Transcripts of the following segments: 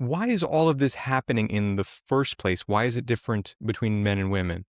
Why is all of this happening in the first place? Why is it different between men and women?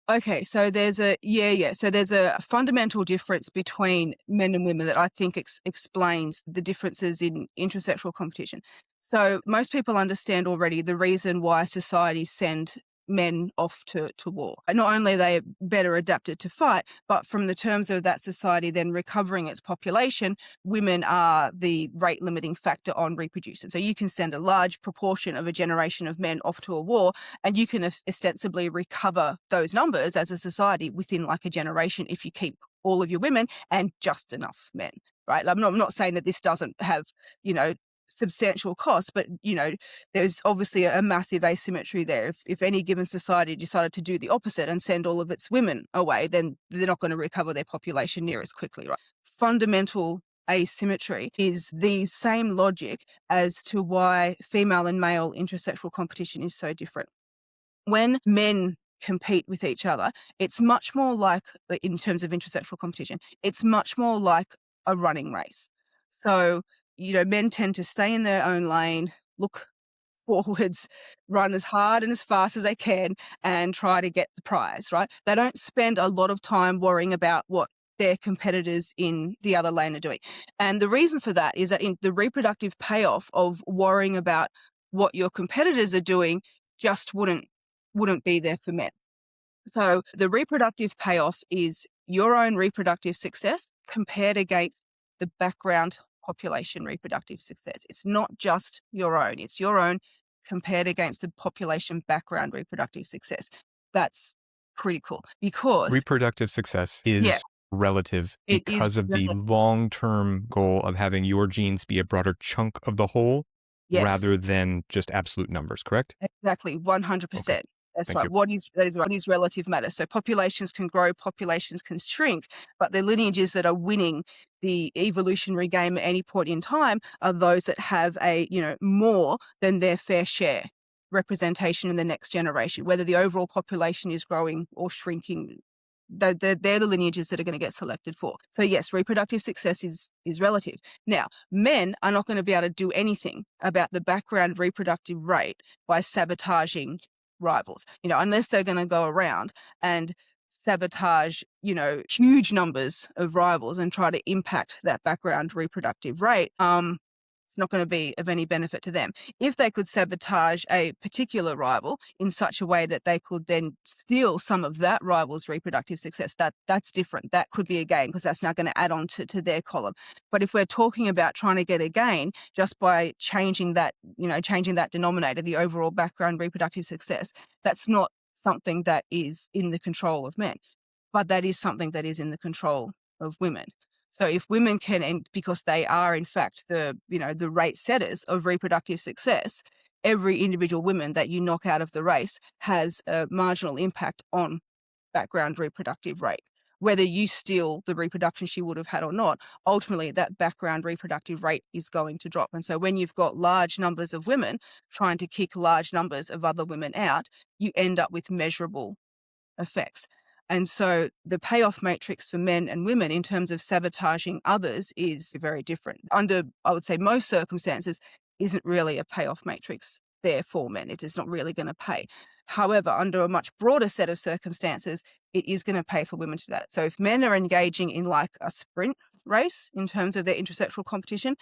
Okay, so there's a yeah. So there's a fundamental difference between men and women that I think explains the differences in intersexual competition. So most people understand already the reason why societies send men off to war. And not only are they better adapted to fight, but from the terms of that society then recovering its population, women are the rate limiting factor on reproducing. So you can send a large proportion of a generation of men off to a war and you can ostensibly recover those numbers as a society within like a generation if you keep all of your women and just enough men, right? I'm not saying that this doesn't have, you know, substantial costs, but, you know, there's obviously a massive asymmetry there. If any given society decided to do the opposite and send all of its women away, then they're not going to recover their population near as quickly, right? Fundamental asymmetry is the same logic as to why female and male intersexual competition is so different. When men compete with each other, it's much more like, in terms of intersexual competition, it's much more like a running race. So, you know, men tend to stay in their own lane, look forwards, run as hard and as fast as they can, and try to get the prize, right? They don't spend a lot of time worrying about what their competitors in the other lane are doing. And the reason for that is that in the reproductive payoff of worrying about what your competitors are doing just wouldn't be there for men. So the reproductive payoff is your own reproductive success compared against the background population reproductive success. It's not just your own, it's your own compared against the population background reproductive success. That's critical because, Reproductive success yeah, is relative it is because of the relative. long-term goal of having your genes be a broader chunk of the whole Yes, rather than just absolute numbers, correct? exactly, Okay, 100%. That's thank right. you. That is right. What is relative matter? So populations can grow, populations can shrink, but the lineages that are winning the evolutionary game at any point in time are those that have a, you know, more than their fair share representation in the next generation, whether the overall population is growing or shrinking. They're the lineages that are going to get selected for. So yes, reproductive success is relative. Now, men are not going to be able to do anything about the background reproductive rate by sabotaging rivals, you know, unless they're going to go around and sabotage, you know, huge numbers of rivals and try to impact that background reproductive rate. It's not going to be of any benefit to them. If they could sabotage a particular rival in such a way that they could then steal some of that rival's reproductive success, that's different. That could be a gain because that's now going to add on to their column. But if we're talking about trying to get a gain just by changing that, you know, changing that denominator, the overall background reproductive success, that's not something that is in the control of men, but that is something that is in the control of women. So if women can, and because they are in fact the, you know, the rate setters of reproductive success, every individual woman that you knock out of the race has a marginal impact on background reproductive rate. Whether you steal the reproduction she would have had or not, ultimately that background reproductive rate is going to drop. And so when you've got large numbers of women trying to kick large numbers of other women out, you end up with measurable effects. And so the payoff matrix for men and women in terms of sabotaging others is very different. Under, I would say, most circumstances, isn't really a payoff matrix there for men. It is not really going to pay. However, under a much broader set of circumstances, it is going to pay for women to do that. So if men are engaging in like a sprint race in terms of their intersexual competition,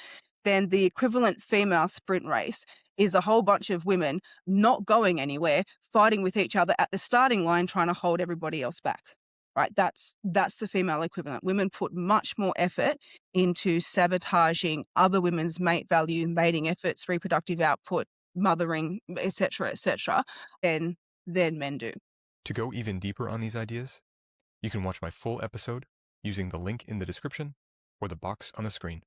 then the equivalent female sprint race is a whole bunch of women not going anywhere, fighting with each other at the starting line, trying to hold everybody else back. Right? That's the female equivalent. Women put much more effort into sabotaging other women's mate value, mating efforts, reproductive output, mothering, etc., than men do. To go even deeper on these ideas, you can watch my full episode using the link in the description or the box on the screen.